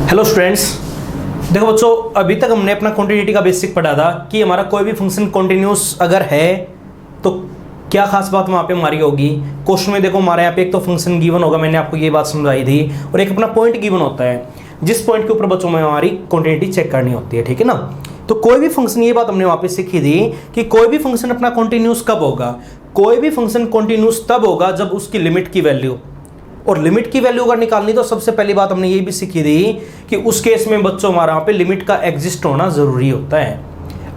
Hello students, देखो बच्चों, अभी तक हमने अपना कॉन्टिन्यूटी का बेसिक पढ़ा था कि हमारा कोई भी फंक्शन कॉन्टिन्यूस अगर है तो क्या खास बात वहाँ पे हमारी होगी। क्वेश्चन में देखो हमारे यहाँ पे एक तो फंक्शन गिवन होगा, मैंने आपको ये बात समझाई थी, और एक अपना पॉइंट गिवन होता है जिस पॉइंट के ऊपर बच्चों में हमारी कॉन्टिन्यूटी चेक करनी होती है, ठीक है ना। तो कोई भी फंक्शन, ये बात हमने वहाँ पे सीखी थी कि कोई भी फंक्शन अपना कॉन्टिन्यूस कब होगा। कोई भी फंक्शन कॉन्टिन्यूस तब होगा जब उसकी लिमिट की वैल्यू, और लिमिट की वैल्यू अगर निकालनी तो सबसे पहली बात हमने ये भी सीखी थी कि उस केस में बच्चों हमारा वहाँ पे लिमिट का एग्जिस्ट होना जरूरी होता है।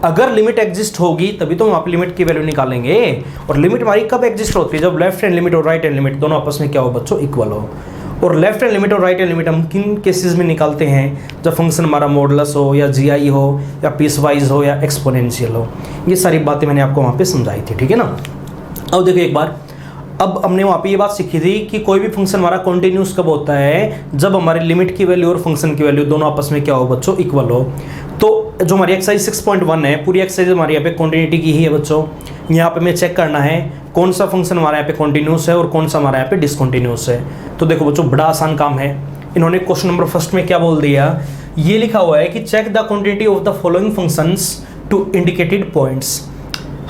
अगर लिमिट एग्जिस्ट होगी तभी तो वहाँ पे लिमिट की वैल्यू निकालेंगे। और लिमिट हमारी कब एग्जिस्ट होती है? जब लेफ्ट हैंड लिमिट और राइट हैंड लिमिट दोनों आपस में क्या हो बच्चों? इक्वल हो। और लेफ्ट हैंड लिमिट और राइट हैंड लिमिट हम किन केसेस में निकालते हैं? जब फंक्शन हमारा मॉडुलस हो या जीआई हो या पीस वाइज हो या एक्सपोनेंशियल हो। ये सारी बातें मैंने आपको वहाँ पे समझाई थी, ठीक है ना। अब देखो एक बार, अब हमने वहाँ पे ये बात सीखी थी कि कोई भी फंक्शन हमारा कॉन्टिन्यूस कब होता है? जब हमारी लिमिट की वैल्यू और फंक्शन की वैल्यू दोनों आपस में क्या हो बच्चों? इक्वल हो। तो जो हमारी एक्सरसाइज 6.1 है, पूरी एक्सरसाइज हमारी यहाँ पे कॉन्टिन्यूटी की ही है बच्चों। यहाँ पे हमें चेक करना है कौन सा फंक्शन हमारे यहाँ पे कॉन्टिन्यूस है और कौन सा हमारे यहाँ पे डिसकॉन्टिन्यूस है। तो देखो बच्चों, बड़ा आसान काम है। इन्होंने क्वेश्चन नंबर फर्स्ट में क्या बोल दिया, ये लिखा हुआ है कि check the quantity of the following functions to indicated points.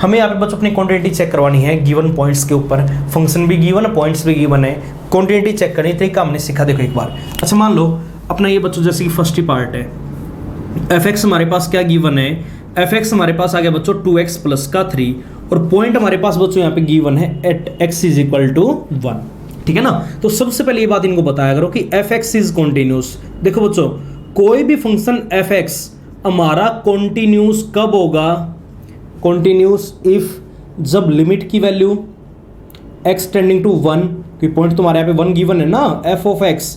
हमें यहाँ पे बच्चों अपनी क्वांटिटी चेक करवानी है गिवन पॉइंट्स के ऊपर। फंक्शन भी गिवन है, पॉइंट्स भी गिवन है, क्वांटिटी चेक करनी। तरीका हमने सीखा, देखो एक बार। अच्छा मान लो अपना ये बच्चों जैसे कि फर्स्ट ही पार्ट है, एफ एक्स हमारे पास क्या गिवन है? एफ एक्स हमारे पास आ गया बच्चों 2x प्लस का 3, और पॉइंट हमारे पास बच्चों यहाँ पे गिवन है at x is equal to 1, ठीक है ना। तो सबसे पहले ये बात इनको बताया करो कि एफ एक्स इज कॉन्टिन्यूस। देखो बच्चों, कोई भी फंक्शन एफ एक्स हमारा कॉन्टिन्यूस कब होगा? कॉन्टिन्यूस इफ जब लिमिट की वैल्यू x टेंडिंग टू 1, कि पॉइंट तुम्हारे यहाँ पे 1 गिवन है ना, f ऑफ x,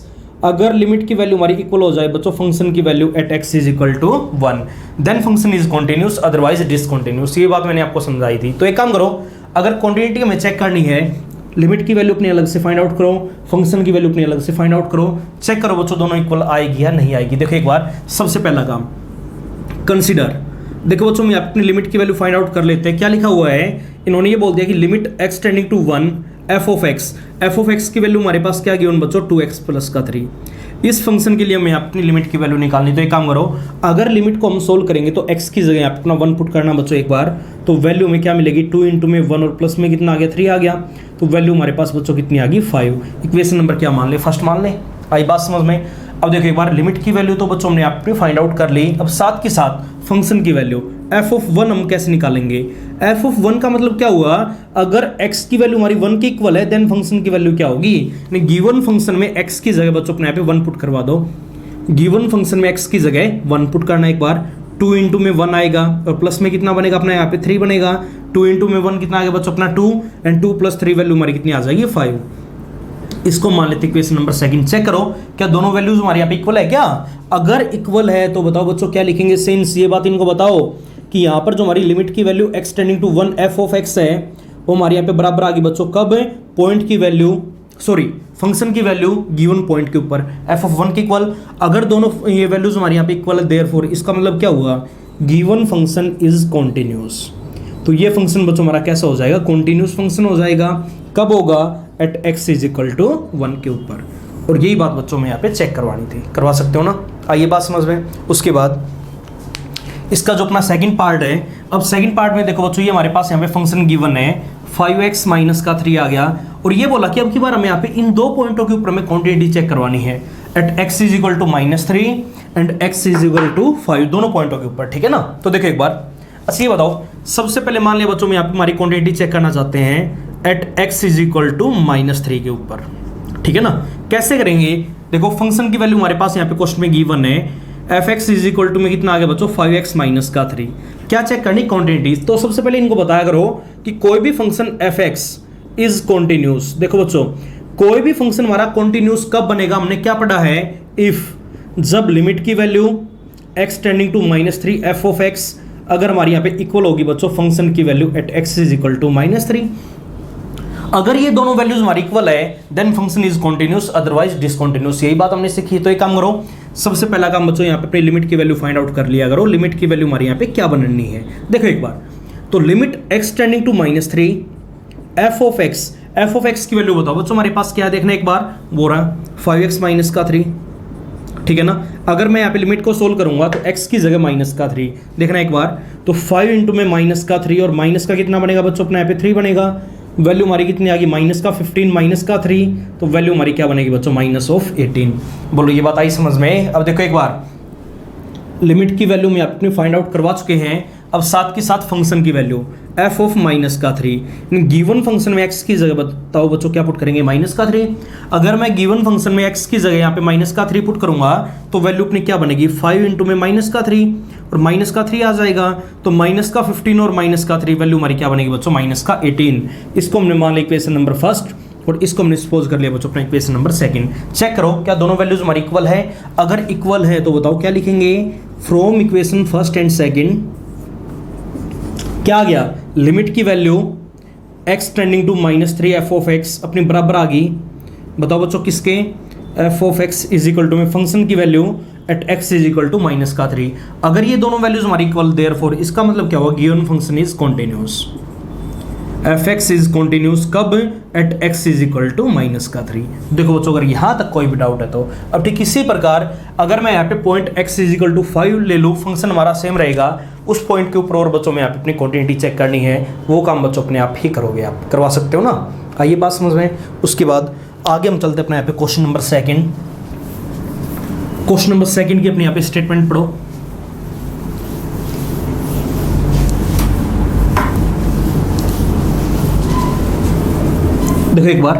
अगर लिमिट की वैल्यू हमारी इक्वल हो जाए बच्चों फंक्शन की value at x is equal to 1, then function is continuous, otherwise discontinuous. ये बात मैंने आपको समझाई थी। तो एक काम करो, अगर क्वांटिटी हमें चेक करनी है, लिमिट की वैल्यू अपनी अलग से फाइंड आउट करो, फंक्शन की वैल्यू अपनी अलग से फाइंड आउट करो, चेक करो बच्चों दोनों इक्वल आएगी या नहीं आएगी। देखो एक बार, सबसे पहला काम कंसीडर। देखो बच्चों, मैं अपनी लिमिट की वैल्यू फाइंड आउट कर लेते हैं। क्या लिखा हुआ है? इन्होंने ये बोल दिया कि limit x tending to 1 f of x की वैल्यू हमारे पास क्या गिवन बच्चों? 2x प्लस का 3। इस फंक्शन के लिए हमें अपनी लिमिट की वैल्यू निकालनी। तो एक काम करो, अगर लिमिट को हम सोल्व करेंगे तो x की जगह अपना 1 पुट करना बच्चों एक बार, तो वैल्यू में क्या मिलेगी? 2 इंटू में 1 और प्लस में कितना आ गया? 3 आ गया। तो वैल्यू हमारे पास बच्चों कितनी आ गई? 5। इक्वेशन नंबर क्या मान ले? फर्स्ट मान ले। आई बात समझ में? अब देखो एक बार, लिमिट की वैल्यू तो बच्चों हमने आपने फाइंड आउट कर ली। अब साथ के साथ फंक्शन की वैल्यू f ऑफ 1 हम कैसे निकालेंगे? f ऑफ 1 का मतलब क्या हुआ? अगर x की वैल्यू हमारी 1 के इक्वल है देन फंक्शन की वैल्यू क्या होगी? गिवन फंक्शन में x की जगह बच्चों अपने यहाँ पे 1 पुट करवा दो। गिवन फंक्शन में x की जगह 1 पुट करना एक बार, 2 इंटू में 1 आएगा और प्लस में कितना बनेगा? अपना यहाँ पे 3 बनेगा। 2 इंटू में 1 कितना आ गया बच्चों? अपना 2, एंड 2 प्लस 3 वैल्यू हमारी कितनी आ जाएगी? 5। इसको मान लेते इक्वेशन नंबर सेकंड। चेक करो क्या दोनों वैल्यूज हमारे यहाँ पे इक्वल है क्या? अगर इक्वल है तो बताओ बच्चों क्या लिखेंगे? सिंस, ये बात इनको बताओ कि यहाँ पर जो हमारी लिमिट की value x tending to 1 f of x है वो हमारे यहाँ पे बराबर आ गई बच्चों कब? पॉइंट की वैल्यू, सॉरी फंक्शन की वैल्यू गिवन पॉइंट के ऊपर f ऑफ 1 के इक्वल। अगर दोनों ये वैल्यूज हमारे यहाँ पे इक्वल है, देयरफॉर इसका मतलब क्या हुआ? Given function is continuous. तो ये फंक्शन बच्चों हमारा कैसा हो जाएगा? कॉन्टिन्यूस फंक्शन हो जाएगा। कब होगा? At x is equal to 1 के ऊपर। और यही बात बच्चों में यहाँ पे चेक करवानी थी। करवा सकते हो ना? आइए बात समझ में। उसके बाद इसका जो अपना सेकंड पार्ट है, अब सेकंड पार्ट में देखो बच्चों, ये हमारे पास यहाँ पे फंक्शन गिवन है 5x माइनस का 3 आ गया, और ये बोला कि अब की बार हमें यहाँ पे इन दो पॉइंटों के ऊपर हमें क्वांटिटी चेक करवानी है at x is equal to -3 and x is equal to 5, दोनों पॉइंटों के ऊपर, ठीक है ना। तो देखो एक बार, अच्छा ये बताओ, सबसे पहले मान लिया बच्चों में यहाँ पे हमारी क्वांटिटी चेक करना चाहते हैं at x is equal to -3 के ऊपर, ठीक है ना। कैसे करेंगे? देखो फंक्शन की वैल्यू हमारे पास यहाँ पे क्वेश्चन में गिवन है f x is equal to में कितना आ गया बच्चों? 5x माइनस का 3। क्या चेक करनी? क्वांटिटी। तो सबसे पहले इनको बताया करो कि कोई भी function f x is continuous. देखो बच्चों, कोई भी फंक्शन हमारा कॉन्टिन्यूस कब बनेगा? हमने क्या पढ़ा है? इफ जब लिमिट की value x tending to -3 f of x अगर हमारी यहाँ पे इक्वल होगी बच्चों फंक्शन की value at x is equal to -3। अगर ये दोनों वैल्यूज हमारी इक्वल है then function is continuous, otherwise discontinuous. यही बात हमने सीखी। तो एक काम करो, सबसे पहला काम बच्चों यहाँ पे अपनी लिमिट की वैल्यू फाइंड आउट कर लिया करो। लिमिट की वैल्यू हमारे यहाँ पे क्या बननी है? देखो एक बार, तो limit x tending to -3 f of x की वैल्यू बताओ बच्चों हमारे पास क्या है? देखना एक बार, वो रहा 5x माइनस का 3। ठीक है ना। अगर मैं यहाँ पे लिमिट को सोल्व करूंगा तो x की जगह -3, देखना एक बार, तो 5 इंटू में -3 और माइनस का कितना बनेगा बच्चों अपने यहाँ पे 3 बनेगा। वैल्यू हमारी कितनी आ गई -15 -3, तो वैल्यू हमारी क्या बनेगी बच्चों -18। बोलो ये बात आई समझ में। अब देखो एक बार लिमिट की वैल्यू में आपने फाइंड आउट करवा चुके हैं, अब साथ के साथ फंक्शन की value f of -3। Given function में x की जगह बताओ बच्चों क्या पुट करेंगे -3। अगर मैं गिवन फंक्शन में x की जगह यहाँ पे -3 पुट करूंगा तो वैल्यू अपनी क्या बनेगी 5 इंटू में -3 और -3 आ जाएगा, तो -15 और -3 वैल्यू हमारी क्या बनेगी बच्चों -18। इसको हमने मान लिया इक्वेशन नंबर फर्स्ट और इसको हमने सपोज कर लिया बच्चों अपना इक्वेशन नंबर सेकंड। चेक करो क्या दोनों वैल्यूज हमारी इक्वल है। अगर इक्वल है तो बताओ क्या लिखेंगे, from equation first and second क्या आ गया, लिमिट की value x tending to -3 f of x अपनी बराबर आ गई। बताओ बच्चों किसके, f of x is equal to में फंक्शन की value at x is equal to -3। अगर ये दोनों वैल्यूज हमारी इक्वल, देयरफॉर इसका मतलब क्या हुआ, given function is continuous. F x is continuous कब, at x is equal to -3। देखो बच्चों अगर यहाँ तक कोई भी डाउट है तो अब ठीक इसी प्रकार अगर मैं यहाँ पे point x is equal to 5 ले लूँ, फंक्शन हमारा सेम रहेगा, उस पॉइंट के ऊपर और बच्चों में यहाँ पे अपनी क्वांटिटी चेक करनी है, वो काम बच्चों अपने आप ही करोगे, आप करवा सकते हो ना। आइए बात समझ में। उसके बाद आगे हम चलते अपने यहाँ पे question number second. Question number second की अपने यहाँ पे स्टेटमेंट पढ़ो। देखो एक बार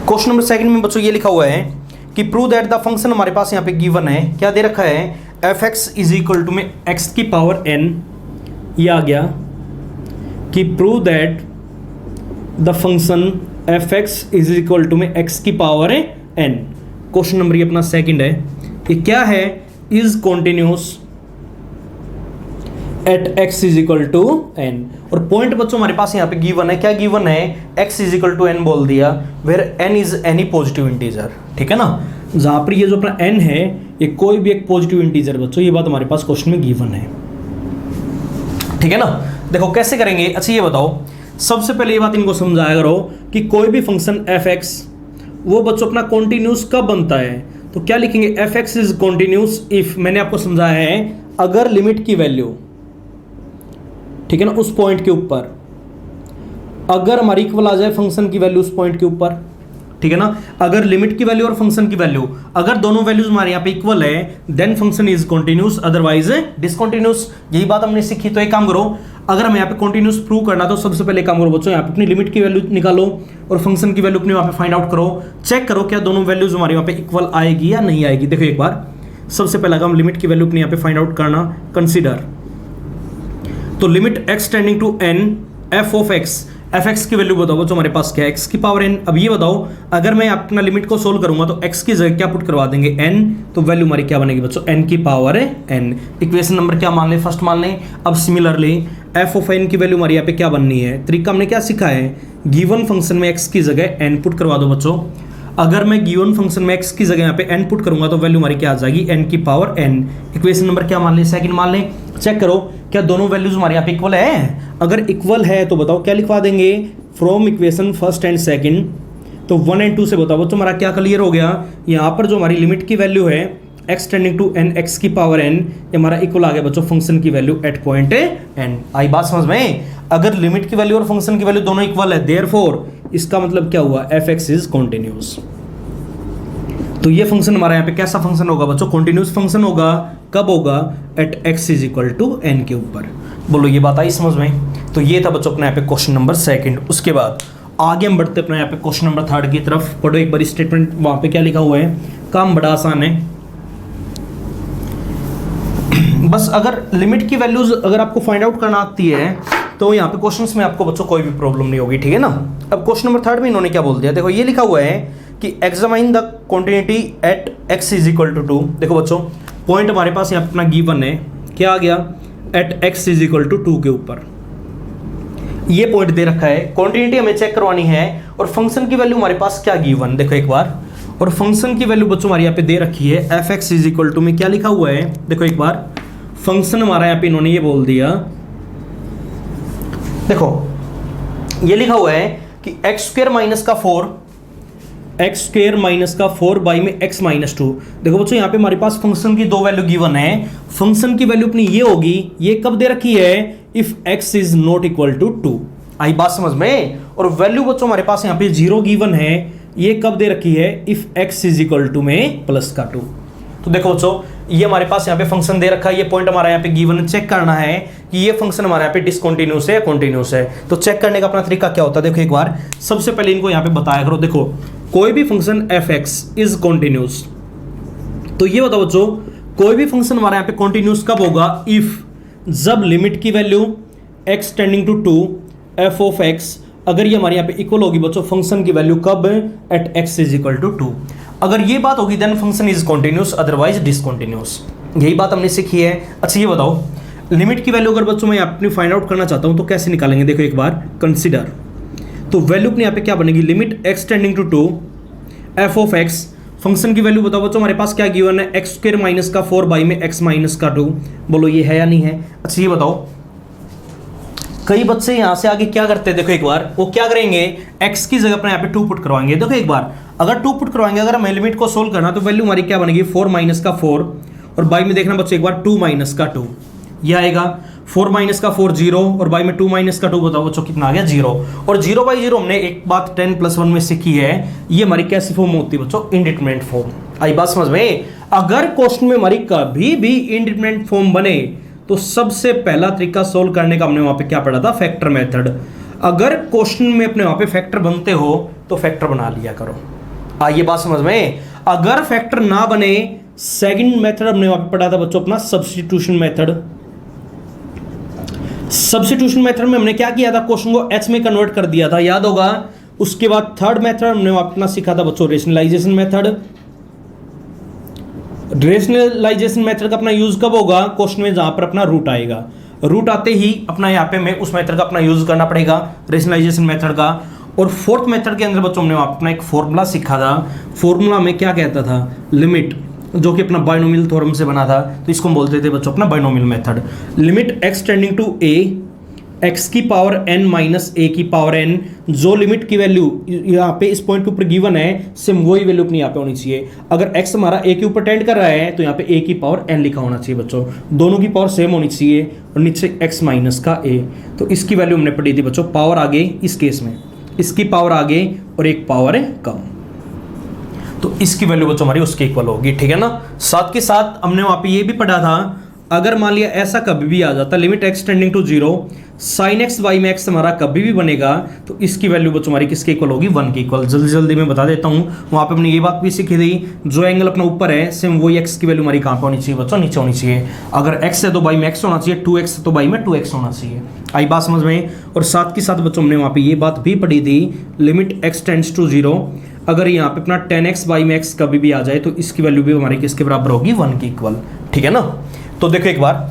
क्वेश्चन नंबर सेकंड में बच्चों ये लिखा हुआ है कि प्रूव दैट द फंक्शन हमारे पास यहाँ पे गिवन है, क्या दे रखा है, f x is equal to में एक्स की पावर n, ये आ गया कि prove that the function f x is equal to में एक्स की पावर n। क्वेश्चन नंबर ये अपना सेकंड है, ये क्या है, is continuous at x is equal to n। और पॉइंट बच्चों हमारे पास यहाँ पे गिवन है, क्या गिवन है, x is equal to n बोल दिया, where n is any positive integer. ठीक है ना, जहां पर ये जो अपना n है ये कोई भी एक पॉजिटिव इंटीजर बच्चों, ये बात हमारे पास क्वेश्चन में गिवन है। ठीक है ना, देखो कैसे करेंगे। अच्छा ये बताओ, सबसे पहले ये बात इनको समझाया करो कि कोई भी फंक्शन एफ एक्स वो बच्चों अपना कॉन्टिन्यूस कब बनता है, तो क्या लिखेंगे, F x is continuous if, मैंने आपको समझाया है अगर लिमिट की वैल्यू, ठीक है ना, उस पॉइंट के ऊपर अगर हमारी इक्वल आ जाए फंक्शन की वैल्यू उस पॉइंट के ऊपर, ठीक है ना, अगर लिमिट की वैल्यू और फंक्शन की वैल्यू अगर दोनों वैल्यूज हमारे यहाँ पे इक्वल है then function is continuous, otherwise discontinuous. यही बात हमने सीखी। तो एक काम करो, अगर हमें यहाँ पे कॉन्टिन्यूस प्रूव करना तो सबसे पहले काम करो बच्चों, यहाँ पे अपनी लिमिट की वैल्यू निकालो और फंक्शन की वैल्यू अपने वहाँ पे फाइंड आउट करो, चेक करो क्या दोनों वैल्यूज हमारे वहाँ पे इक्वल आएगी या नहीं आएगी। देखो एक बार सबसे पहले हम लिमिट की वैल्यू अपने यहाँ पे फाइंड आउट करना, कंसिडर, तो limit x tending to n f of x, f x की वैल्यू बताओ बच्चों हमारे पास क्या है, x की पावर n। अब ये बताओ अगर मैं अपना लिमिट को सोल्व करूंगा तो x की जगह क्या पुट करवा देंगे n, तो वैल्यू हमारी क्या बनेगी बच्चों n की पावर n। इक्वेशन नंबर क्या मान लें, फर्स्ट मान लें। अब सिमिलरली f ऑफ n की वैल्यू हमारी यहाँ पे क्या बननी है, तरीका हमने क्या सीखा है, गिवन फंक्शन में x की जगह n पुट करवा दो बच्चों। अगर मैं गिवन फंक्शन में x की जगह यहाँ पे n पुट करूंगा तो वैल्यू हमारी क्या आ जाएगी, n की पावर n। इक्वेशन नंबर क्या मान लें, सेकंड मान लें। चेक करो क्या दोनों वैल्यूज हमारे यहाँ पे इक्वल है, अगर इक्वल है तो बताओ क्या लिखवा देंगे, from equation first and second, तो 1 एंड 2 से बताओ बच्चों हमारा क्या क्लियर हो गया, यहाँ पर जो हमारी लिमिट की वैल्यू है x tending to n x की पावर n, ये हमारा इक्वल आ गया बच्चों फंक्शन की वैल्यू एट पॉइंट n। आई बात समझ में। अगर लिमिट की वैल्यू और फंक्शन की वैल्यू दोनों इक्वल है, देयरफॉर इसका मतलब क्या हुआ, एफ एक्स इज कॉन्टिन्यूस। तो ये फंक्शन हमारा यहाँ पे कैसा फंक्शन होगा बच्चों, कॉन्टिन्यूस फंक्शन होगा। कब होगा, at x is equal to n के ऊपर। बोलो ये बात आई समझ में। तो ये था बच्चों अपने यहाँ पे क्वेश्चन नंबर सेकंड। उसके बाद आगे हम बढ़ते अपने यहाँ पे क्वेश्चन नंबर थर्ड की तरफ। पढ़ो एक बार स्टेटमेंट, वहां पे क्या लिखा हुआ है, काम बड़ा आसान है। बस अगर लिमिट की वैल्यूज अगर आपको फाइंड आउट करना आती है तो यहाँ पे क्वेश्चंस में आपको बच्चों कोई भी प्रॉब्लम नहीं होगी, ठीक है ना। अब क्वेश्चन नंबर थर्ड में इन्होंने क्या बोल दिया, देखो ये लिखा हुआ है कि examine the quantity at x is equal to 2। देखो बच्चों पॉइंट हमारे पास यहाँ अपना गिवन है, क्या आ गया, at x is equal to 2 के ऊपर ये पॉइंट दे रखा है, क्वांटिटी हमें चेक करवानी है और फंक्शन की वैल्यू हमारे पास क्या गिवन, देखो एक बार, और फंक्शन की वैल्यू बच्चों हमारे यहाँ पे दे रखी है f x is equal to में क्या लिखा हुआ है, देखो एक बार, फंक्शन हमारा यहाँ पे इन्होंने ये बोल दिया, देखो ये लिखा हुआ है कि एक्स स्क्वायर माइनस का 4 एक्स स्क्वायर माइनस का 4 बाई में एक्स माइनस 2। देखो बच्चों यहाँ पे हमारे पास फंक्शन की दो वैल्यू गिवन है। फंक्शन की वैल्यू अपनी ये होगी, ये कब दे रखी है, if x is not equal to 2। आई बात समझ में। और वैल्यू बच्चों हमारे पास यहाँ पे 0 गिवन है, ये कब दे रखी है, if x is equal to में प्लस का 2। तो देखो बच्चों ये हमारे पास यहाँ पे फंक्शन दे रखा है, ये पॉइंट हमारा यहाँ पे गिवन, चेक करना है कि ये फंक्शन हमारे यहाँ पे डिसकंटिन्यूअस है या कंटिन्यूअस है। तो चेक करने का अपना तरीका क्या होता है, देखो एक बार सबसे पहले इनको यहाँ पे बताया करो। देखो कोई भी function f x is continuous, तो ये बताओ बच्चों कोई भी फंक्शन हमारे यहाँ पे कॉन्टिन्यूस कब होगा, इफ जब लिमिट की value x tending to 2 f of x, अगर ये हमारे यहाँ पे इक्वल होगी बच्चों फंक्शन की वैल्यू कब, at x is equal to 2। अगर ये बात होगी then function is continuous, otherwise discontinuous. यही बात हमने सीखी है। अच्छा ये बताओ लिमिट की वैल्यू अगर बच्चों मैं अपनी फाइंड आउट करना चाहता हूँ तो कैसे निकालेंगे, देखो एक बार कंसिडर। तो वैल्यू अपने यहाँ पे क्या बनेगी, limit x tending to 2 f of x, function की वैल्यू बताओ बच्चों हमारे पास क्या गिवन है, एक्स स्क्वायर माइनस का 4 बाई में एक्स माइनस का 2। बोलो ये है या नहीं है। अच्छा ये बताओ कई बच्चे यहां से आगे क्या करते हैं, देखो एक बार वो क्या करेंगे, x की जगह अपने यहाँ पे 2 पुट करवाएंगे। देखो एक बार अगर 2 पुट करवाएंगे, अगर हम लिमिट को सोल्व करना तो वैल्यू हमारी क्या बनेगी, 4 माइनस का 4 और बाई में देखना बच्चों एक बार 2 माइनस का 2, यह आएगा 4 माइनस का 4 0 और बाई में 2 माइनस का 2, बताओ बच्चों कितना आ गया 0। और 0 बाई 0 हमने एक बात 10 + 1 में सीखी है, ये हमारी कैसी फॉर्म होती है बच्चों, इंडिटरमिनेट फॉर्म। आई बात समझ में। अगर क्वेश्चन में हमारी कभी भी इंडिटरमिनेट फॉर्म बने तो सबसे पहला तरीका सोल्व करने का हमने वहां पे क्या पढ़ा था, फैक्टर मेथड। अगर क्वेश्चन में अपने वहां पे फैक्टर बनते हो तो फैक्टर बना लिया करो। आइए बात समझ में। अगर फैक्टर ना बने, सेकंड मेथड हमने वहां पे पढ़ा था बच्चों अपना सब्स्टिट्यूशन मेथड। सब्स्टिट्यूशन मेथड में हमने क्या किया था, क्वेश्चन को एच में कन्वर्ट कर दिया था, याद होगा। उसके बाद थर्ड मेथड हमने वहां अपना सीखा था बच्चों रेशनलाइजेशन मेथड। रेशनलाइजेशन मेथड का अपना यूज कब होगा, क्वेश्चन में जहां पर अपना रूट आएगा, रूट आते ही अपना यहाँ पे मैं उस मेथड का अपना यूज करना पड़ेगा, रेशनलाइजेशन मेथड का। और फोर्थ मेथड के अंदर बच्चों हमने अपना एक फॉर्मूला सीखा था। फॉर्मूला में क्या कहता था, लिमिट, जो कि अपना बाइनोमियल थ्योरम से बना था, तो इसको हम बोलते थे बच्चों अपना binomial method. Limit x tending to a x की पावर n माइनस a की पावर n, जो लिमिट की वैल्यू यहाँ पे इस पॉइंट के ऊपर गिवन है, सेम वही वैल्यू अपनी यहाँ पे होनी चाहिए। अगर x हमारा a के ऊपर टेंड कर रहा है तो यहाँ पे a की पावर n लिखा होना चाहिए बच्चों, दोनों की पावर सेम होनी चाहिए और नीचे x माइनस का a। तो इसकी वैल्यू हमने पढ़ी थी बच्चों, पावर आगे इस केस में इसकी पावर आगे और एक पावर है कम, तो इसकी वैल्यू बच्चों हमारी उसके इक्वल होगी, ठीक है ना। साथ के साथ हमने वहां पे ये भी पढ़ा था, अगर मान लिया ऐसा कभी भी आ जाता, limit x tending to 0 sine x by में एक्स हमारा कभी भी बनेगा तो इसकी वैल्यू बच्चों हमारी किसके इक्वल होगी, 1 के इक्वल। जल्दी जल्दी मैं बता देता हूँ, वहां पे हमने ये बात भी सीखी थी, जो एंगल अपना ऊपर है सेम वही x की वैल्यू हमारी कहाँ पे होनी चाहिए बच्चों, नीचे होनी चाहिए। अगर x है तो बाई में x होना चाहिए, 2x है तो बाई में 2x होना चाहिए। आई बात समझ में। और साथ के साथ बच्चों हमने वहां पे ये बात भी पढ़ी थी, लिमिट x टेंड्स टू 0, अगर यहाँ पे अपना 10x बाई में x कभी भी आ जाए तो इसकी वैल्यू भी हमारी किसके बराबर होगी, 1 के इक्वल, ठीक है ना। तो देखो एक बार,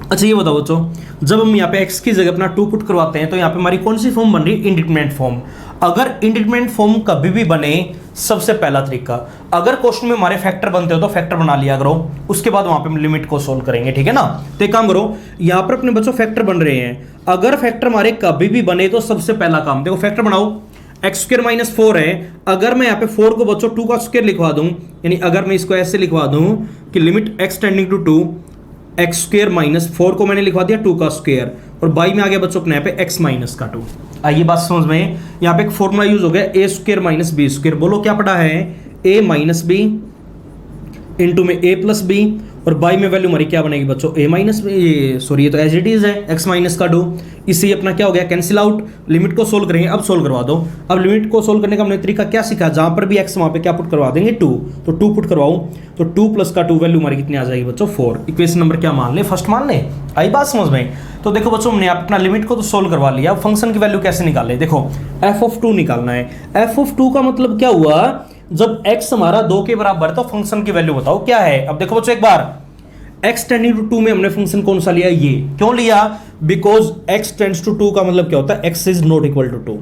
अच्छा ये बताओ बच्चों, जब हम यहाँ पे x की जगह अपना 2 पुट करवाते हैं तो यहाँ पे हमारी कौन सी फॉर्म बन रही है, इंडिटरमिनेट फॉर्म। अगर इंडिटरमिनेट फॉर्म कभी भी बने, सबसे पहला तरीका, अगर क्वेश्चन में हमारे फैक्टर बनते हो तो फैक्टर बना लिया करो, उसके बाद वहां पे हम लिमिट को सोल्व करेंगे, ठीक है ना। तो एक काम करो, यहाँ पर अपने बच्चों फैक्टर बन रहे हैं, अगर फैक्टर हमारे कभी भी बने तो सबसे पहला काम देखो, फैक्टर बनाओ, एक्स स्क्वायर माइनस 4 है, अगर मैं यहाँ पे 4 को बच्चों 2 का स्क्वायर लिखवा दूं, यानी अगर मैं इसको ऐसे लिखवा दूं कि limit x tending to 2 x square minus 4 को मैंने लिखवा दिया 2 का स्क्वायर और बाई में आ गया बच्चों अपने यहाँ पे x माइनस का 2। आइए बात समझ में, यहाँ पे एक फॉर्मूला यूज हो गया a square minus b square. बोलो क्या पढ़ा है, a माइनस बी इंटू में a प्लस बी और बाई में वैल्यू हमारी क्या बनेगी बच्चों, a माइनस बी, सॉरी ये तो एज इट इज है x माइनस का 2। इसी अपना क्या हो गया, कैंसिल आउट। लिमिट को सोल्व करेंगे, अब सोल्व करवा दो। अब लिमिट को सोल्व करने का हमने तरीका क्या सीखा, जहां पर भी x वहां पे क्या पुट करवा देंगे 2, तो 2 पुट करवाओ तो 2 प्लस का 2 वैल्यू हमारी कितनी आ जाएगी बच्चों, 4। इक्वेशन नंबर क्या मान ले, फर्स्ट मान ले। आई बात समझ में। तो देखो बच्चों हमने अपना लिमिट को तो सोल्व करवा लिया, अब फंक्शन की वैल्यू कैसे निकाले, देखो f ऑफ 2 निकालना है। f ऑफ 2 का मतलब क्या हुआ, जब x हमारा 2 के बराबर तो फंक्शन की वैल्यू बताओ क्या है। अब देखो बच्चों एक बार, x टेंडिंग टू 2 में हमने फंक्शन कौन सा लिया, ये क्यों लिया, बिकॉज x टेंड्स टू 2 का मतलब क्या होता है, x is not equal to 2।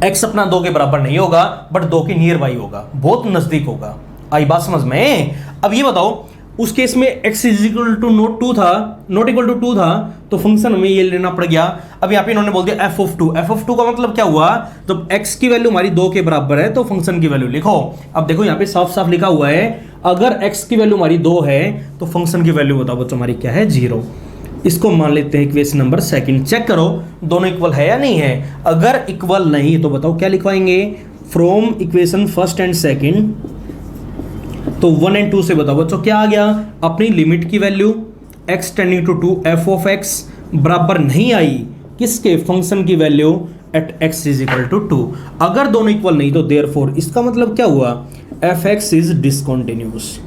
x अपना 2 के बराबर नहीं होगा बट 2 के नियर बाई होगा, बहुत नजदीक होगा। आई बात समझ में। अब ये बताओ, उस केस में x is equal to not equal to 2 था, तो फंक्शन हमें ये लेना पड़ गया। अब यहाँ पे इन्होंने बोल दिया f ऑफ 2 का मतलब क्या हुआ, जब x की वैल्यू हमारी 2 के बराबर है तो फंक्शन की वैल्यू लिखो। अब देखो यहाँ पे साफ साफ लिखा हुआ है, अगर x की वैल्यू हमारी 2 है तो फंक्शन की वैल्यू बताओ बच्चों हमारी क्या है, 0। इसको मान लेते हैं इक्वेशन नंबर सेकंड। चेक करो दोनों इक्वल है या नहीं है। अगर इक्वल नहीं तो बताओ क्या लिखवाएंगे, from equation first and second, तो 1 एंड 2 से बताओ बच्चों क्या आ गया, अपनी लिमिट की value x tending to 2 f of x बराबर नहीं आई किसके, फंक्शन की value at x is equal to 2। अगर दोनों इक्वल नहीं तो देयरफॉर इसका मतलब क्या हुआ, fx इज डिसकंटिन्यूअस।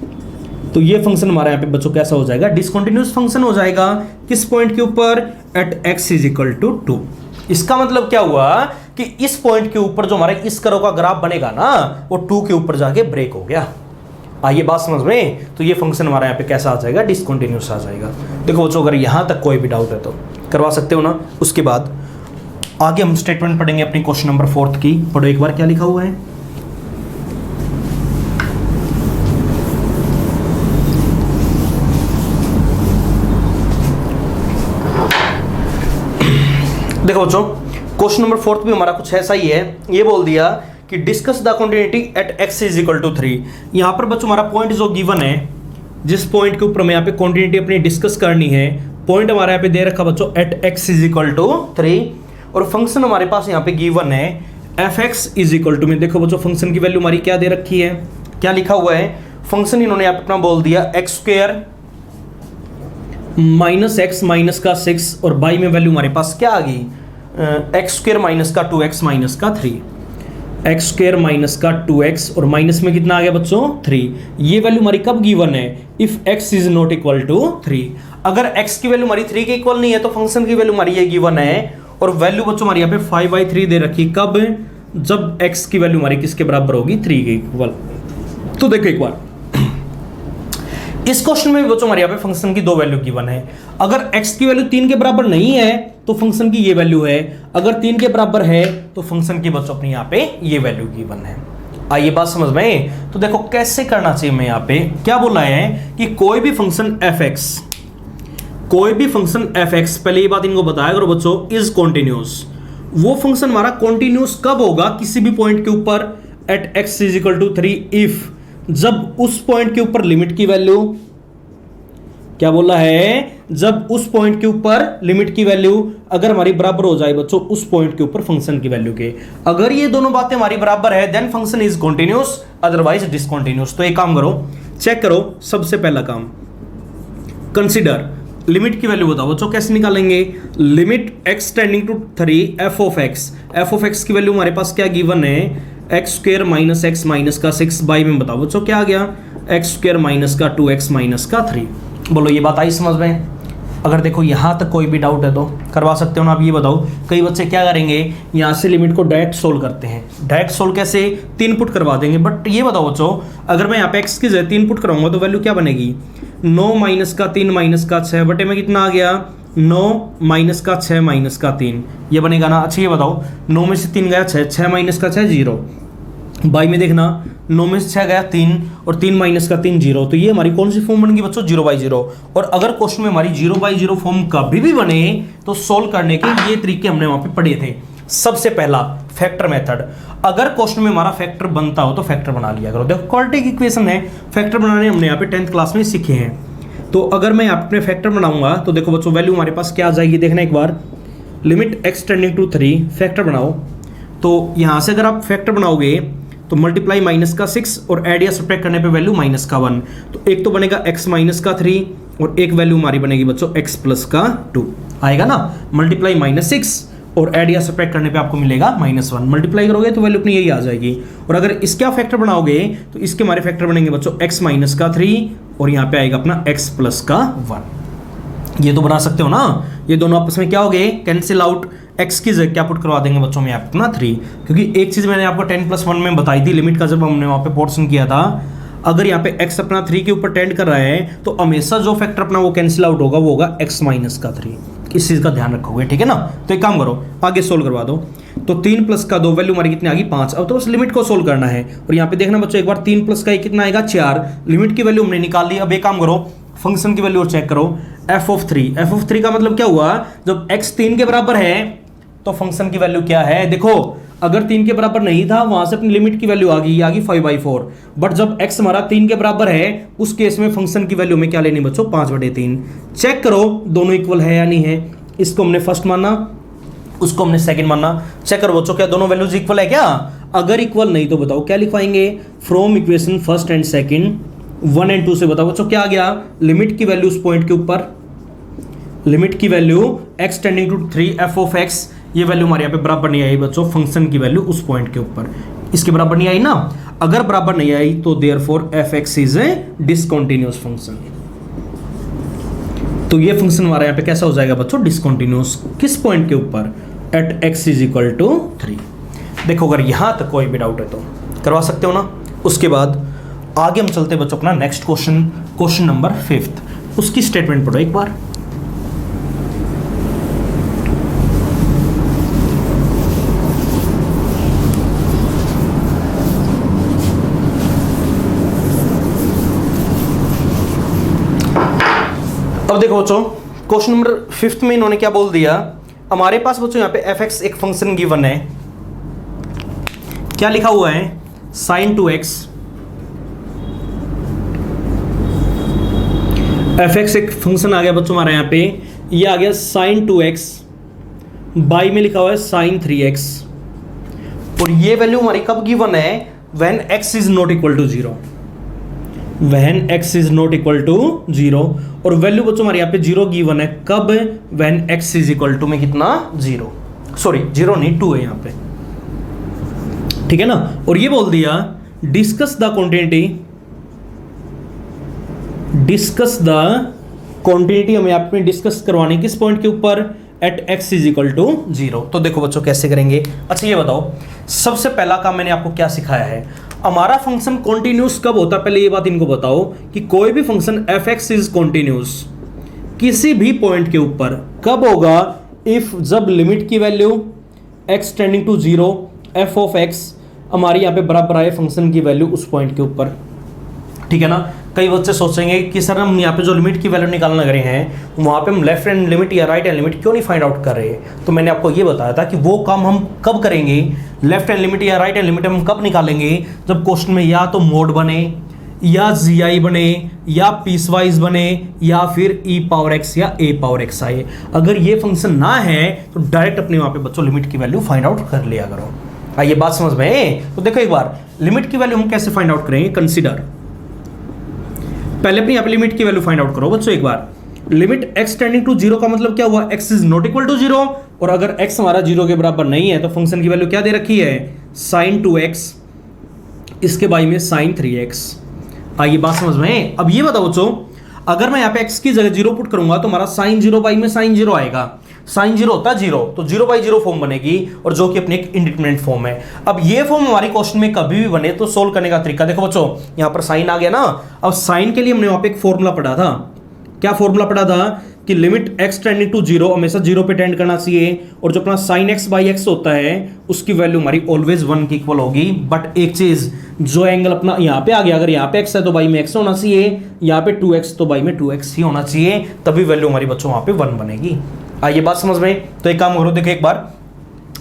तो ये फंक्शन हमारा यहाँ पे बच्चों कैसा हो जाएगा, डिसकंटिन्यूअस फंक्शन हो जाएगा। किस पॉइंट के ऊपर, at x is equal to 2। इसका मतलब क्या हुआ कि इस पॉइंट के ऊपर जो हमारा इस कर्व का ग्राफ बनेगा ना, वो 2 के ऊपर जाके ब्रेक हो गया। आइए बात समझ में, तो ये फंक्शन हमारा यहाँ पे कैसा आ जाएगा, डिसकंटिन्यूअस आ जाएगा। देखो बच्चों अगर यहाँ तक कोई भी डाउट है तो करवा सकते हो ना। उसके बाद आगे हम स्टेटमेंट पढ़ेंगे अपनी क्वेश्चन नंबर 4 की। पढ़ो एक बार क्या लिखा हुआ है, देखो बच्चों क्वेश्चन नंबर 4 भी हमारा कुछ ऐसा ही है। ये बोल दिया कि discuss the continuity at x is equal to 3। यहाँ पर बच्चों हमारा पॉइंट जो गिवन है, जिस पॉइंट के ऊपर हमें यहाँ पे कंटिन्यूटी अपनी डिस्कस करनी है, पॉइंट हमारे यहाँ पे दे रखा बच्चों at x is equal to 3, और फंक्शन हमारे पास यहाँ पे गिवन है fx इज इक्वल टू में। देखो बच्चों फंक्शन की वैल्यू हमारी क्या दे रखी है, क्या लिखा हुआ है, फंक्शन इन्होंने यहाँ पे अपना बोल दिया x square minus x minus का 6, और बाई में वैल्यू हमारे पास क्या आ गई, एक्स स्क्वायर माइनस का 2x माइनस का 3, एक्स स्क्वायर माइनस का 2x, और माइनस में कितना आ गया बच्चों 3। ये वैल्यू हमारी कब गिवन है, if x is not equal to 3। अगर x की वैल्यू हमारी 3 के इक्वल नहीं है तो फंक्शन की वैल्यू हमारी ये गिवन है, और वैल्यू बच्चों हमारी यहाँ पे 5/3 दे रखी, कब, जब x की वैल्यू हमारी किसके बराबर होगी, 3 के इक्वल। तो देखो एक बार इस क्वेश्चन में भी बच्चों हमारे यहाँ पे फंक्शन की 2 वैल्यू गिवन है। अगर x की वैल्यू 3 के बराबर नहीं है तो फंक्शन की ये वैल्यू है, अगर 3 के बराबर है तो फंक्शन की बच्चों अपनी यहाँ पे ये वैल्यू गिवन है। आइए बात समझ में, तो देखो कैसे करना चाहिए। मैं यहाँ पे क्या बोला है कि कोई भी फंक्शन fx, पहले ये बात इनको बताया करो बच्चों, इज कॉन्टिन्यूस। वो फंक्शन हमारा कॉन्टिन्यूस कब होगा, किसी भी पॉइंट के ऊपर at x is equal to 3, if, जब उस पॉइंट के ऊपर लिमिट की वैल्यू, क्या बोला है, जब उस पॉइंट के ऊपर लिमिट की वैल्यू अगर हमारी बराबर हो जाए बच्चों उस पॉइंट के ऊपर फंक्शन की वैल्यू के। अगर ये दोनों बातें हमारी बराबर है then function is continuous, otherwise discontinuous. तो एक काम करो, चेक करो, सबसे पहला काम कंसीडर लिमिट की वैल्यू बताओ बच्चों, कैसे निकालेंगे, limit x tending to 3 f of x की वैल्यू हमारे पास क्या गिवन है, x square minus x minus का 6, बाई में बताओ बच्चों क्या आ गया, एक्स स्क्वायर माइनस का 2x माइनस का 3। बोलो ये बात आई समझ में। अगर देखो यहाँ तक कोई भी डाउट है तो करवा सकते हो ना। आप ये बताओ, कई बच्चे क्या करेंगे, यहाँ से लिमिट को डायरेक्ट सोल्व करते हैं। डायरेक्ट सोल्व कैसे, 3 पुट करवा देंगे। बट ये बताओ बच्चों, अगर मैं यहाँ पे x की जगह 3 पुट कराऊंगा तो वैल्यू क्या बनेगी, 9 माइनस का 3 माइनस का 6 बटे में कितना आ गया, 9 माइनस का 6 माइनस का 3, ये बनेगा ना। अच्छा ये बताओ, 9 में से 3 गया 6, 6 माइनस का 6 0, बाई में देखना 9 में से 6 गया 3, और 3 माइनस का 3 0। तो ये हमारी कौन सी फॉर्म बन गई बच्चों, 0/0। और अगर क्वेश्चन में हमारी 0/0 फॉर्म कभी भी बने तो सोल्व करने के ये तरीके हमने वहां पे पढ़े थे। सबसे पहला फैक्टर मेथड, अगर क्वेश्चन में हमारा फैक्टर बनता हो तो फैक्टर बना लिया करो। देखो क्वाड्रेटिक इक्वेशन है, फैक्टर बनाने हमने यहाँ पे 10th क्लास में सीखे हैं। तो अगर मैं यहाँ पे फैक्टर बनाऊंगा तो देखो बच्चों वैल्यू हमारे पास क्या आ जाएगी, देखना एक बार, limit x tending to 3, factor बनाओ। तो यहाँ से अगर आप फैक्टर बनाओगे तो मल्टीप्लाई माइनस का 6 और एड या सब्ट्रैक्ट करने पे वैल्यू माइनस का 1, तो एक तो बनेगा x माइनस का 3 और एक वैल्यू हमारी बनेगी बच्चों x प्लस का 2 आएगा ना। मल्टीप्लाई माइनस 6 और एड या सब्ट्रैक्ट करने पे आपको मिलेगा -1, मल्टीप्लाई करोगे तो वैल्यू अपनी यही आ जाएगी। और अगर इसका फैक्टर बनाओगे तो इसके हमारे फैक्टर बनेंगे बच्चों x माइनस का 3 और यहाँ पे आएगा अपना x प्लस का 1। ये तो बना सकते हो ना, ये दोनों आपस में क्या हो गए, कैंसिल आउट। x की जगह क्या पुट करवा देंगे बच्चों में अपना 3, क्योंकि एक चीज मैंने आपको 10+1 में बताई थी लिमिट का, जब हमने वहां पे पोर्शन किया था, अगर यहाँ पे x अपना 3 के ऊपर टेंड कर रहा है तो हमेशा जो फैक्टर अपना वो कैंसिल आउट होगा वो होगा x माइनस का 3। इस चीज़ का ध्यान रखोगे, ठीक है ना। तो एक काम करो, आगे सोल्व करवा दो। तो 3 प्लस का 2 वैल्यू हमारी कितनी आ गई 5। अब तो बस लिमिट को सोल्व करना है। और यहाँ पे देखना बच्चों एक बार 3 प्लस का कितना आएगा 4। लिमिट की वैल्यू हमने निकाल ली। अब एक काम करो, फंक्शन की वैल्यू और चेक करो। एफ ऑफ 3 का मतलब क्या हुआ, जब x 3 के बराबर है तो फंक्शन की वैल्यू क्या है। देखो अगर 3 के बराबर नहीं था वहां से अपनी लिमिट की वैल्यू आ गई 5/4। बट जब x हमारा 3 के बराबर है उस केस में फंक्शन की वैल्यू में क्या लेनी बच्चों 5/3। चेक करो दोनों इक्वल है या नहीं है। इसको हमने फर्स्ट माना, उसको हमने सेकंड माना। चेक करो बच्चों क्या दोनों वैल्यूज इक्वल है क्या। अगर इक्वल नहीं तो बताओ क्या लिखवाएंगे, from equation first and second 1 और 2 से बताओ बच्चों क्या आ गया। लिमिट की वैल्यू उस पॉइंट के ऊपर, लिमिट की value x tending to 3 f of x, ये वैल्यू हमारे यहाँ पे बराबर नहीं आई बच्चों फंक्शन की वैल्यू उस पॉइंट के ऊपर, इसके बराबर नहीं आई ना। अगर बराबर नहीं आई तो therefore f(x) is a discontinuous function. तो ये फंक्शन हमारा यहाँ पे कैसा हो जाएगा बच्चों डिसकंटीन्यूअस। किस पॉइंट के ऊपर, at x is equal to 3। देखो अगर यहां तक कोई भी डाउट है तो करवा सकते हो ना। उसके बाद आगे हम चलते हैं बच्चों अपना नेक्स्ट क्वेश्चन, क्वेश्चन नंबर 5। उसकी स्टेटमेंट पढ़ो एक बार। अब देखो बच्चों क्वेश्चन नंबर 5 में इन्होंने क्या बोल दिया, हमारे पास बच्चों यहाँ पे f(x) एक फंक्शन गिवन है। क्या लिखा हुआ है, sin 2x। f(x) एक फंक्शन आ गया बच्चों हमारे यहाँ पे, ये आ गया sin 2x, बाई में लिखा हुआ है sin 3x। और ये वैल्यू हमारी कब गिवन है, when x is not equal to 0, when x is not equal to 0। और वैल्यू बच्चों हमारे यहाँ पे 0 गिवन है कब, when x is equal to में कितना 0, सॉरी 0 नहीं 2 है यहाँ पे, ठीक है ना। और ये बोल दिया discuss the continuity, discuss the continuity हमें यहाँ पे डिस्कस करवानी किस पॉइंट के ऊपर, at x is equal to 0। तो देखो बच्चों कैसे करेंगे। अच्छा ये बताओ सबसे पहला काम मैंने आपको क्या सिखाया है, हमारा फंक्शन कॉन्टिन्यूस कब होता है, पहले ये बात इनको बताओ कि कोई भी फंक्शन f(x) इज कॉन्टिन्यूस किसी भी पॉइंट के ऊपर कब होगा, इफ जब लिमिट की value x tending to 0 f of x हमारी यहाँ पे बराबर आए फंक्शन की वैल्यू उस पॉइंट के ऊपर, ठीक है ना। कई बच्चे सोचेंगे कि सर हम यहाँ पे जो लिमिट की वैल्यू निकालना कर रहे हैं वहाँ पे हम लेफ्ट हैंड लिमिट या राइट हैंड लिमिट क्यों नहीं फाइंड आउट कर रहे। तो मैंने आपको ये बताया था कि वो काम हम कब करेंगे, लेफ्ट हैंड लिमिट या राइट हैंड लिमिट हम कब निकालेंगे, जब क्वेश्चन में या तो मोड बने या GI बने या पीसवाइज बने या फिर e⁻x या a⁻x आए। अगर ये फंक्शन ना है तो डायरेक्ट अपने वहाँ पे बच्चों लिमिट की वैल्यू फाइंड आउट कर लिया करो। आइए बात समझ में। तो देखो एक बार लिमिट की वैल्यू हम कैसे फाइंड आउट करेंगे, कंसीडर पहले अपनी यहाँ पे लिमिट की वैल्यू फाइंड आउट करो बच्चों एक बार। लिमिट x टेंडिंग टू 0 का मतलब क्या हुआ, x is not equal to 0। और अगर x हमारा 0 के बराबर नहीं है तो फंक्शन की वैल्यू क्या दे रखी है, sin 2x, इसके बाई में sin 3x। आइए बात समझ में। अब ये बताओ बच्चों अगर मैं यहाँ पे x की जगह 0 पुट करूंगा तो हमारा sin 0 बाई में sin 0 आएगा। sin 0 होता है 0, तो 0/0 फॉर्म बनेगी और जो कि अपनी एक इंडिटरमिनेट फॉर्म है। अब ये फॉर्म हमारे क्वेश्चन में कभी भी बने तो सोल्व करने का तरीका देखो बच्चों, यहाँ पर साइन आ गया ना। अब साइन के लिए हमने वहां पे एक फॉर्मूला पढ़ा था, क्या फॉर्मूला पढ़ा था कि लिमिट x टेंडिंग टू 0 हमेशा 0 पे टेंड करना चाहिए और जो अपना sin x/x होता है उसकी वैल्यू हमारी ऑलवेज 1 की इक्वल होगी। बट एक चीज, जो एंगल अपना यहाँ पे आ गया, अगर यहाँ पे x है तो बाई में x होना चाहिए, यहाँ पे 2x तो बाई में 2x ही होना चाहिए, तभी वैल्यू हमारी बच्चों वहां पे 1 बनेगी। आइए बात समझ में। तो एक काम करो, देखो एक बार,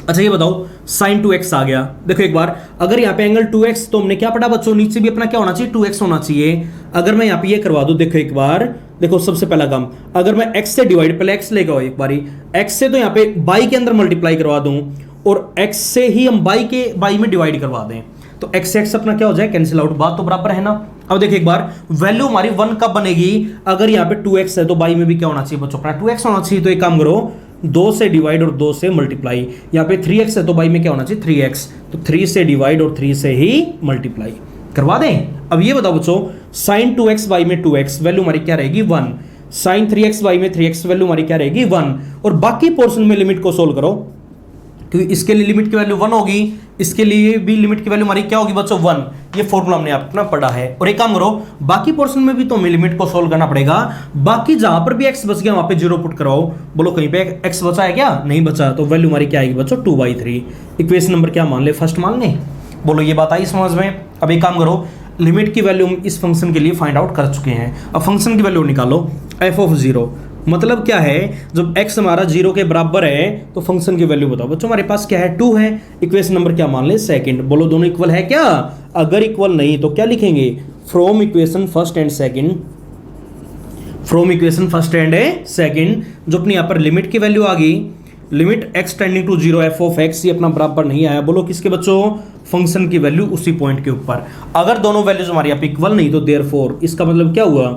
अच्छा ये बताओ sin 2x आ गया। देखो एक बार अगर यहाँ पे एंगल 2x तो हमने क्या पढ़ा बच्चों, नीचे भी अपना क्या होना चाहिए 2x होना चाहिए। अगर मैं यहाँ पे ये करवा दूं, देखो एक बार, देखो सबसे पहला काम, अगर मैं x से डिवाइड, पहले x लेगा हो एक बारी, x से तो यहाँ पे बाई के अंदर मल्टीप्लाई करवा दूं और x से ही हम बाई में डिवाइड करवा दें तो x से x अपना क्या हो जाए, कैंसिल आउट, बात तो बराबर है ना। अब देखिए एक बार वैल्यू हमारी 1 कब बनेगी, अगर यहाँ पे 2x है तो बाई में भी क्या होना चाहिए बच्चों, अपना 2x होना चाहिए। तो एक काम करो, 2 से डिवाइड और 2 से मल्टीप्लाई, यहाँ पे 3x है तो बाई में क्या होना चाहिए 3x, तो 3 से डिवाइड और 3 से ही मल्टीप्लाई करवा दें। अब ये बताओ बच्चों sin 2x बाई में 2x वैल्यू हमारी क्या रहेगी 1, sin 3x बाई में 3x वैल्यू हमारी क्या रहेगी 1। और बाकी पोर्शन में लिमिट को सोल्व करो, क्योंकि इसके लिए लिमिट की वैल्यू 1 होगी, इसके लिए भी लिमिट की वैल्यू हमारी क्या होगी बच्चों 1। ये फॉर्मूला हमने अपना पढ़ा है। और एक काम करो, बाकी पोर्शन में भी तो हमें लिमिट को सोल्व करना पड़ेगा। बाकी जहां पर भी x बच गया वहां पे 0 पुट कराओ। बोलो कहीं पे x बचा है क्या? नहीं बचा, तो वैल्यू हमारी क्या आएगी बच्चों? 2/3। इक्वेशन नंबर क्या मान ले? फर्स्ट मान ले। बोलो ये बात आई समझ में? अब एक काम करो, लिमिट की वैल्यू हम इस फंक्शन के लिए फाइंड आउट कर चुके हैं। अब फंक्शन की वैल्यू निकालो f(0). मतलब क्या है, जब x हमारा 0 के बराबर है तो फंक्शन की वैल्यू बताओ। बच्चों हमारे पास क्या है? 2 है। इक्वेशन नंबर क्या मान ले? सेकंड। बोलो दोनों इक्वल है क्या? अगर इक्वल नहीं तो क्या लिखेंगे? From equation first and second, from equation first and second जो अपनी यहाँ पर लिमिट की वैल्यू आ गई, limit x tending to 0 f(x) ये अपना बराबर नहीं आया। बोलो किसके बच्चों? फंक्शन की वैल्यू उसी पॉइंट के ऊपर। अगर दोनों वैल्यूज हमारे यहाँ पे इक्वल नहीं तो देयरफॉर इसका मतलब क्या हुआ?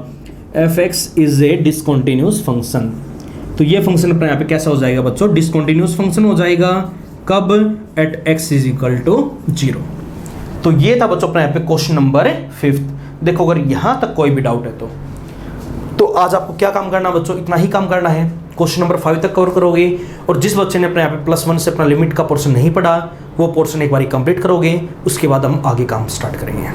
f(x) is a discontinuous function. तो ये फंक्शन अपने यहाँ पे कैसा हो जाएगा बच्चों? डिसकंटिन्यूअस फंक्शन हो जाएगा। कब? At x is equal to 0। तो ये था बच्चों अपने यहाँ पे क्वेश्चन नंबर 5। देखो अगर यहाँ तक कोई भी डाउट है तो आज आपको क्या काम करना बच्चों? इतना ही काम करना है। क्वेश्चन नंबर 5 तक कवर करोगे, और जिस बच्चे ने अपने यहाँ पे +1 से अपना लिमिट का पोर्शन नहीं पढ़ा वो पोर्शन एक बार कंप्लीट करोगे, उसके बाद हम आगे काम स्टार्ट करेंगे।